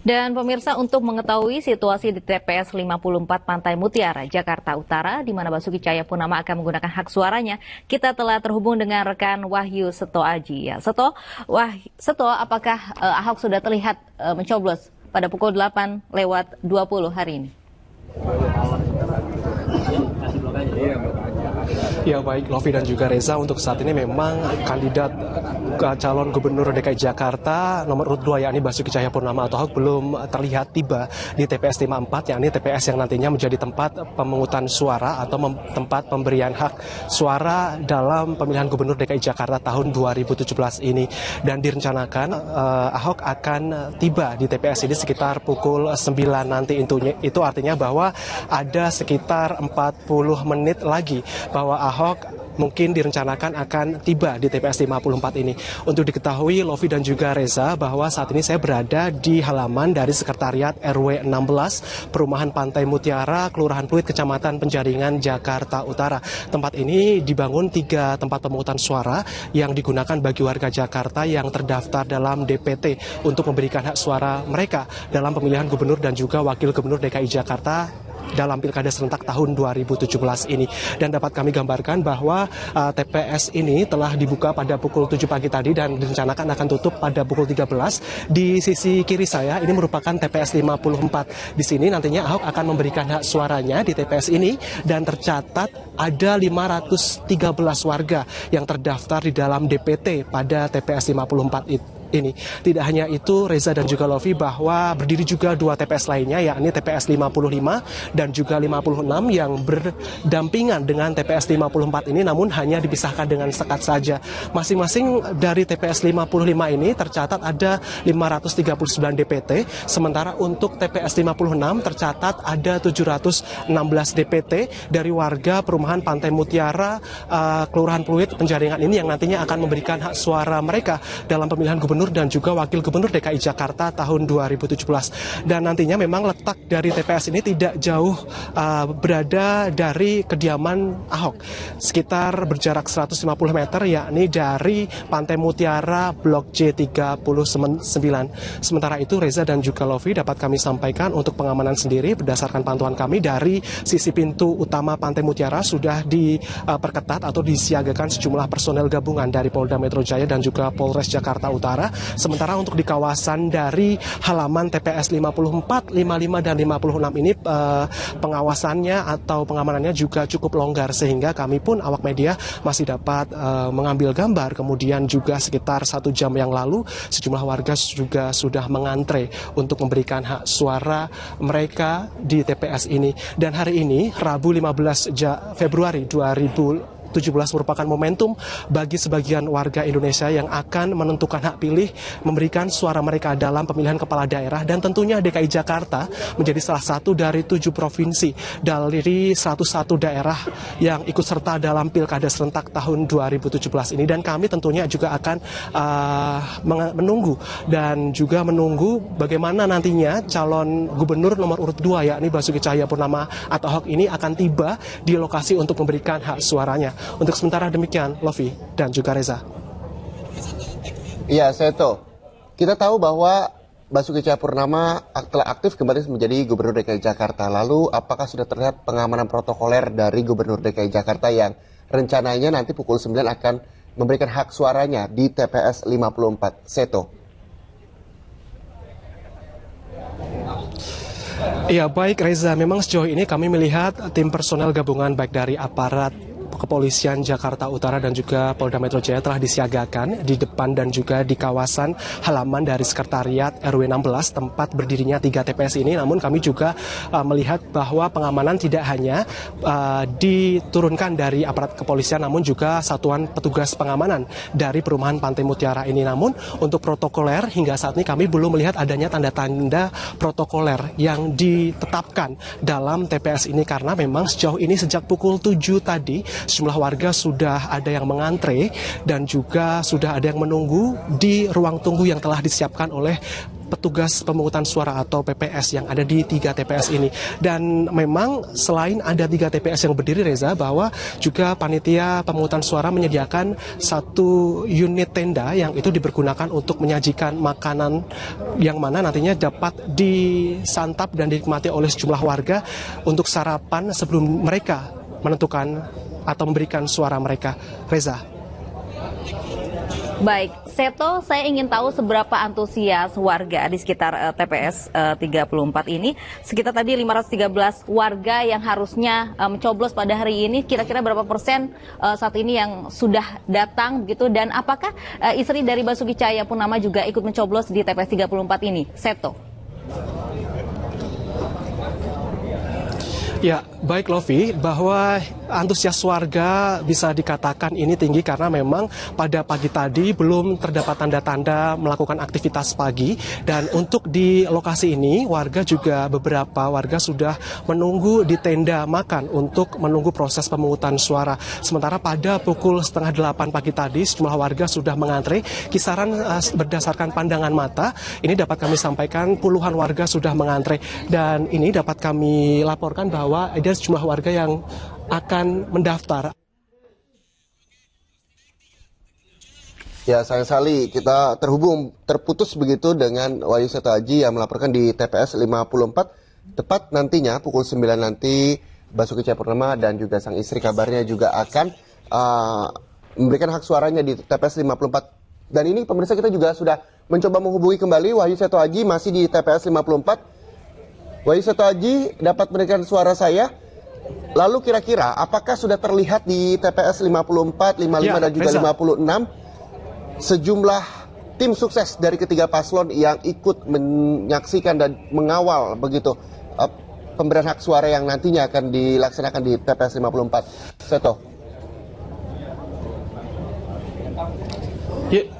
Dan pemirsa, untuk mengetahui situasi di TPS 54 Pantai Mutiara, Jakarta Utara, di mana Basuki Cahayapurnama akan menggunakan hak suaranya, kita telah terhubung dengan rekan Wahyu Seto Aji. Ya, Seto, apakah Ahok sudah terlihat mencoblos pada pukul 8:20 hari ini? Ya, baik Lovi dan juga Reza, untuk saat ini memang kandidat calon gubernur DKI Jakarta nomor urut 2 yakni Basuki Cahayapurnama atau Ahok belum terlihat tiba di TPS 54, yakni TPS yang nantinya menjadi tempat pemungutan suara atau tempat pemberian hak suara dalam pemilihan gubernur DKI Jakarta tahun 2017 ini. Dan direncanakan Ahok akan tiba di TPS ini sekitar pukul 9 nanti. Itu artinya bahwa ada sekitar 40 menit lagi bahwa Ahok mungkin direncanakan akan tiba di TPS 54 ini. Untuk diketahui Lovi dan juga Reza, bahwa saat ini saya berada di halaman dari Sekretariat RW 16 Perumahan Pantai Mutiara, Kelurahan Pluit, Kecamatan Penjaringan, Jakarta Utara. Tempat ini dibangun 3 tempat pemungutan suara yang digunakan bagi warga Jakarta yang terdaftar dalam DPT untuk memberikan hak suara mereka dalam pemilihan gubernur dan juga wakil gubernur DKI Jakarta dalam Pilkada serentak tahun 2017 ini. Dan dapat kami gambarkan bahwa TPS ini telah dibuka pada pukul 7 pagi tadi dan direncanakan akan tutup pada pukul 13. Di sisi kiri saya ini merupakan TPS 54. Di sini nantinya Ahok akan memberikan hak suaranya di TPS ini, dan tercatat ada 513 warga yang terdaftar di dalam DPT pada TPS 54 ini. Tidak hanya itu, Reza dan juga Lovi, bahwa berdiri juga 2 TPS lainnya, yakni TPS 55 dan juga 56 yang berdampingan dengan TPS 54 ini, namun hanya dipisahkan dengan sekat saja. Masing-masing dari TPS 55 ini tercatat ada 539 DPT, sementara untuk TPS 56 tercatat ada 716 DPT dari warga Perumahan Pantai Mutiara, Kelurahan Pluit, Penjaringan ini, yang nantinya akan memberikan hak suara mereka dalam pemilihan gubernur dan juga wakil gubernur DKI Jakarta tahun 2017. Dan nantinya memang letak dari TPS ini tidak jauh berada dari kediaman Ahok, sekitar berjarak 150 meter, yakni dari Pantai Mutiara Blok J39. Sementara itu, Reza dan juga Lovi, dapat kami sampaikan untuk pengamanan sendiri berdasarkan pantauan kami dari sisi pintu utama Pantai Mutiara sudah diperketat atau disiagakan sejumlah personel gabungan dari Polda Metro Jaya dan juga Polres Jakarta Utara. Sementara untuk di kawasan dari halaman TPS 54, 55, dan 56 ini pengawasannya atau pengamanannya juga cukup longgar, sehingga kami pun awak media masih dapat mengambil gambar. Kemudian juga sekitar 1 jam yang lalu sejumlah warga juga sudah mengantre untuk memberikan hak suara mereka di TPS ini. Dan hari ini, Rabu 15 Februari 2017, merupakan momentum bagi sebagian warga Indonesia yang akan menentukan hak pilih, memberikan suara mereka dalam pemilihan kepala daerah. Dan tentunya DKI Jakarta menjadi salah satu dari 7 provinsi dari 101 daerah yang ikut serta dalam Pilkada serentak tahun 2017 ini. Dan kami tentunya juga akan menunggu dan juga menunggu bagaimana nantinya calon gubernur nomor urut 2 yakni Basuki Cahayapurnama atau Ahok ini akan tiba di lokasi untuk memberikan hak suaranya. Untuk sementara demikian, Lovi dan juga Reza. Iya, Seto. Kita tahu bahwa Basuki Cahayapurnama telah aktif kembali menjadi Gubernur DKI Jakarta. Lalu, apakah sudah terlihat pengamanan protokoler dari Gubernur DKI Jakarta yang rencananya nanti pukul 9 akan memberikan hak suaranya di TPS 54? Seto. Ya, baik Reza, memang sejauh ini kami melihat tim personel gabungan baik dari aparat Kepolisian Jakarta Utara dan juga Polda Metro Jaya telah disiagakan di depan dan juga di kawasan halaman dari Sekretariat RW 16 tempat berdirinya 3 TPS ini. Namun kami juga melihat bahwa pengamanan tidak hanya diturunkan dari aparat kepolisian, namun juga satuan petugas pengamanan dari Perumahan Pantai Mutiara ini. Namun untuk protokoler hingga saat ini kami belum melihat adanya tanda-tanda protokoler yang ditetapkan dalam TPS ini, karena memang sejauh ini sejak pukul 7 tadi sejumlah warga sudah ada yang mengantre dan juga sudah ada yang menunggu di ruang tunggu yang telah disiapkan oleh petugas pemungutan suara atau PPS yang ada di 3 TPS ini. Dan memang selain ada 3 TPS yang berdiri, Reza, bahwa juga panitia pemungutan suara menyediakan 1 unit tenda yang itu dipergunakan untuk menyajikan makanan yang mana nantinya dapat disantap dan dinikmati oleh sejumlah warga untuk sarapan sebelum mereka menentukan atau memberikan suara mereka. Reza. Baik, Seto, saya ingin tahu seberapa antusias warga di sekitar TPS 34 ini. Sekitar tadi 513 warga yang harusnya mencoblos pada hari ini, kira-kira berapa persen saat ini yang sudah datang begitu, dan apakah istri dari Basuki Cahayapurnama juga ikut mencoblos di TPS 34 ini? Seto. Ya, baik Lovi, bahwa antusias warga bisa dikatakan ini tinggi karena memang pada pagi tadi belum terdapat tanda-tanda melakukan aktivitas pagi, dan untuk di lokasi ini beberapa warga sudah menunggu di tenda makan untuk menunggu proses pemungutan suara. Sementara pada pukul 7:30 pagi tadi sejumlah warga sudah mengantre. Kisaran berdasarkan pandangan mata ini dapat kami sampaikan puluhan warga sudah mengantre, dan ini dapat kami laporkan bahwa ada sejumlah warga yang akan mendaftar. Ya, sayang sekali kita terputus begitu dengan Wahyu Seto Aji yang melaporkan di TPS 54. Tepat nantinya pukul 9 nanti Basuki Cahayapurnama dan juga sang istri kabarnya juga akan memberikan hak suaranya di TPS 54. Dan ini pemirsa, kita juga sudah mencoba menghubungi kembali Wahyu Seto Aji masih di TPS 54. Wahyu Seto Aji, dapat memberikan suara saya. Lalu kira-kira apakah sudah terlihat di TPS 54, 55 dan juga 56 sejumlah tim sukses dari ketiga paslon yang ikut menyaksikan dan mengawal begitu pemberian hak suara yang nantinya akan dilaksanakan di TPS 54. Seto.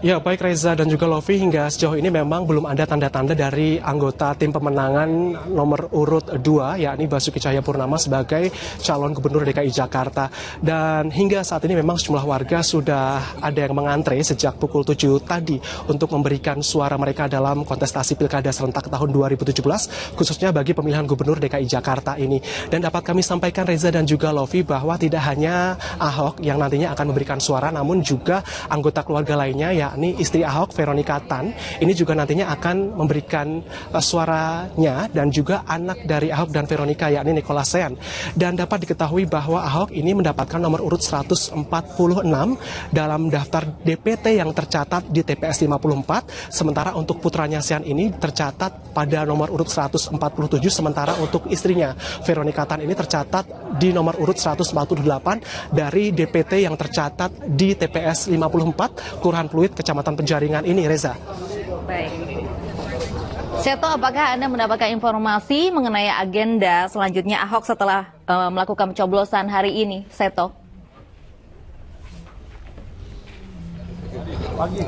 Ya, baik Reza dan juga Lovi, hingga sejauh ini memang belum ada tanda-tanda dari anggota tim pemenangan nomor urut 2, yakni Basuki Cahayapurnama sebagai calon gubernur DKI Jakarta. Dan hingga saat ini memang sejumlah warga sudah ada yang mengantre sejak pukul 7 tadi untuk memberikan suara mereka dalam kontestasi Pilkada serentak tahun 2017, khususnya bagi pemilihan gubernur DKI Jakarta ini. Dan dapat kami sampaikan, Reza dan juga Lovi, bahwa tidak hanya Ahok yang nantinya akan memberikan suara, namun juga anggota keluarga lainnya, yakni istri Ahok, Veronica Tan, ini juga nantinya akan memberikan suaranya, dan juga anak dari Ahok dan Veronica, yakni Nicholas Sean. Dan dapat diketahui bahwa Ahok ini mendapatkan nomor urut 146 dalam daftar DPT yang tercatat di TPS 54, sementara untuk putranya Sean ini tercatat pada nomor urut 147, sementara untuk istrinya Veronica Tan ini tercatat di nomor urut 148 dari DPT yang tercatat di TPS 54, Kelurahan Pluit, Kecamatan Penjaringan ini, Reza. Baik. Seto, apakah Anda mendapatkan informasi mengenai agenda selanjutnya Ahok setelah melakukan pencoblosan hari ini, Seto?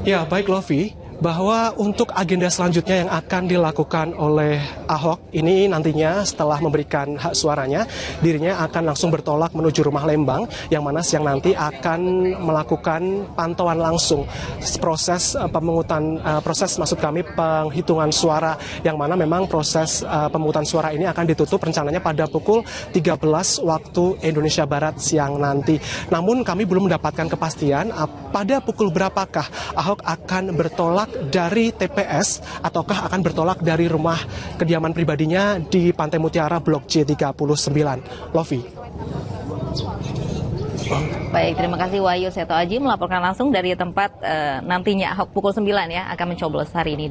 Ya, baik Lovi, bahwa untuk agenda selanjutnya yang akan dilakukan oleh Ahok ini nantinya setelah memberikan hak suaranya, dirinya akan langsung bertolak menuju rumah Lembang, yang mana siang nanti akan melakukan pantauan langsung proses penghitungan suara, yang mana memang proses pemungutan suara ini akan ditutup rencananya pada pukul 13 waktu Indonesia Barat siang nanti. Namun kami belum mendapatkan kepastian pada pukul berapakah Ahok akan bertolak dari TPS ataukah akan bertolak dari rumah kediaman pribadinya di Pantai Mutiara Blok C39. Lovi. Baik, terima kasih Wahyu Seto Aji melaporkan langsung dari tempat nantinya Ahok pukul 9 ya akan mencoblos hari ini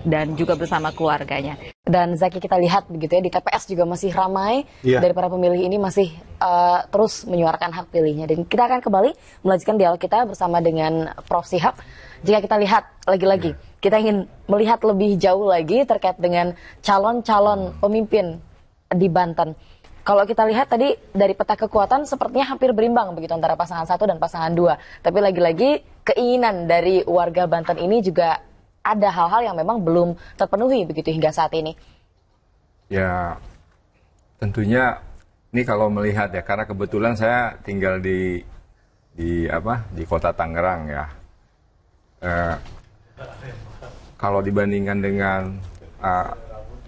dan juga bersama keluarganya. Dan Zaki, kita lihat begitu ya, di TPS juga masih ramai dari para pemilih ini masih terus menyuarakan hak pilihnya. Dan kita akan kembali melanjutkan dialog kita bersama dengan Prof. Shihab. Jika kita lihat lagi-lagi, kita ingin melihat lebih jauh lagi terkait dengan calon-calon pemimpin di Banten. Kalau kita lihat tadi dari peta kekuatan sepertinya hampir berimbang begitu antara pasangan 1 dan pasangan 2. Tapi lagi-lagi keinginan dari warga Banten ini juga ada hal-hal yang memang belum terpenuhi begitu hingga saat ini. Ya, tentunya Ini kalau melihat ya, karena kebetulan saya tinggal di kota Tangerang ya. Kalau dibandingkan dengan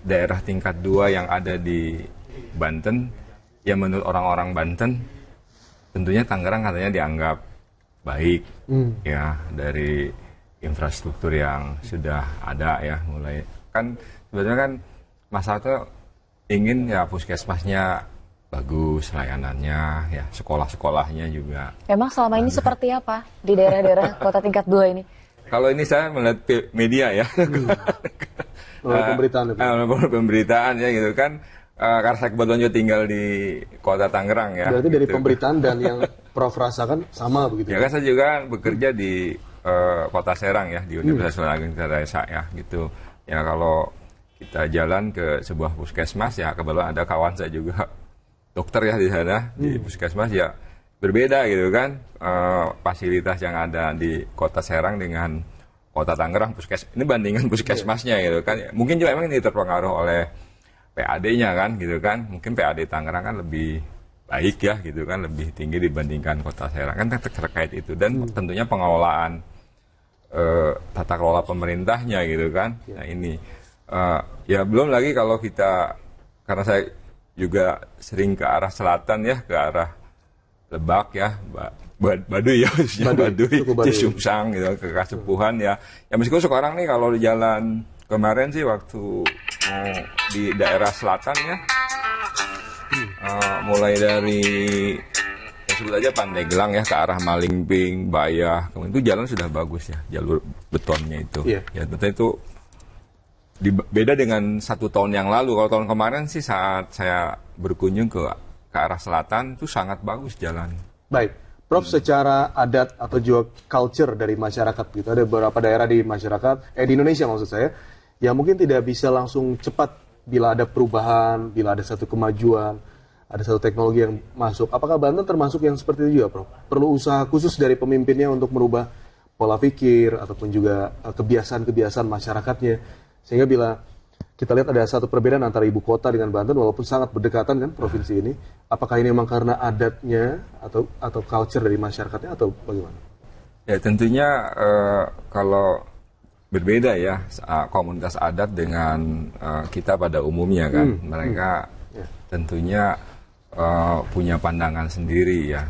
daerah tingkat 2 yang ada di Banten, ya menurut orang-orang Banten, tentunya Tangerang katanya dianggap baik ya, dari infrastruktur yang sudah ada ya, mulai kan sebenarnya kan masyarakat ingin ya puskesmasnya bagus, layanannya ya, sekolah-sekolahnya juga. Memang selama ini seperti apa di daerah-daerah kota tingkat 2 ini? Kalau ini saya melihat media ya, pemberitaan ya gitu kan, karena saya kebetulan juga tinggal di kota Tangerang ya. Berarti dari gitu. pemberitaan dan yang Prof rasakan sama begitu? Ya kan saya juga bekerja di kota Serang ya, di Universitas Sulawesi Desa ya gitu. Ya kalau kita jalan ke sebuah puskesmas ya, kebetulan ada kawan saya juga dokter ya di sana, di puskesmas ya berbeda gitu kan, fasilitas yang ada di kota Serang dengan kota Tangerang, ini bandingan puskesmasnya gitu kan. Mungkin juga memang ini terpengaruh oleh PAD-nya kan gitu kan, mungkin PAD Tangerang kan lebih baik ya gitu kan, lebih tinggi dibandingkan kota Serang kan, terkait itu. Dan tentunya pengelolaan tata kelola pemerintahnya gitu kan. Nah ini ya belum lagi kalau kita, karena saya juga sering ke arah selatan ya, ke arah Lebak ya, Baduy ya, Baduy, Cisumsang gitu, ke Kasepuhan ya. Ya meskipun sekarang nih kalau di jalan kemarin sih waktu di daerah selatan ya, mulai dari ya sebut aja Pandeglang ya ke arah Malingping, Bayah, kemudian itu jalan sudah bagus ya, jalur betonnya itu. Ya tentu itu beda dengan 1 tahun yang lalu. Kalau tahun kemarin sih saat saya berkunjung ke arah selatan itu sangat bagus jalan. Baik, Prof, secara adat atau juga culture dari masyarakat gitu, ada beberapa daerah di masyarakat, di Indonesia maksud saya, yang mungkin tidak bisa langsung cepat bila ada perubahan, bila ada satu kemajuan, ada satu teknologi yang masuk. Apakah Banten termasuk yang seperti itu juga, Prof? Perlu usaha khusus dari pemimpinnya untuk merubah pola pikir ataupun juga kebiasaan-kebiasaan masyarakatnya, sehingga bila kita lihat ada satu perbedaan antara ibu kota dengan Banten, walaupun sangat berdekatan kan provinsi ini. Apakah ini memang karena adatnya atau culture dari masyarakatnya atau bagaimana? Ya tentunya kalau berbeda ya komunitas adat dengan kita pada umumnya kan, mereka tentunya punya pandangan sendiri ya.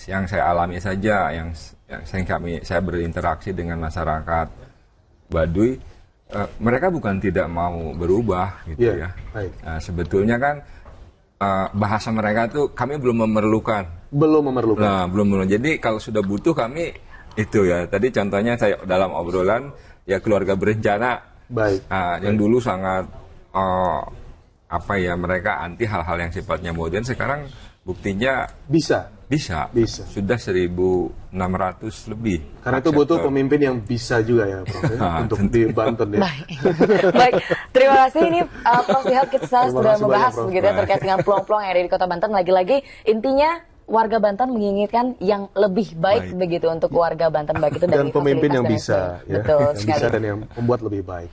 Yang saya alami saja, yang saya berinteraksi dengan masyarakat Baduy. Mereka bukan tidak mau berubah gitu ya. Nah, sebetulnya kan bahasa mereka tuh kami belum memerlukan. Nah, belum. Jadi kalau sudah butuh kami itu ya. Tadi contohnya saya dalam obrolan ya keluarga berencana. Nah, yang dulu sangat mereka anti hal-hal yang sifatnya modern, sekarang buktinya bisa. Sudah 1.600 lebih. Karena itu butuh pemimpin yang bisa juga ya, Prof, untuk di Banten ya. Baik. Terima kasih. Ini Prof Sihat kita sudah membahas begitu ya, terkait dengan peluang-peluang yang ada di Kota Banten. Lagi-lagi intinya warga Banten menginginkan yang lebih baik begitu untuk warga Banten, baik itu dari dan pemimpin yang bisa, betul yang bisa dan yang membuat lebih baik.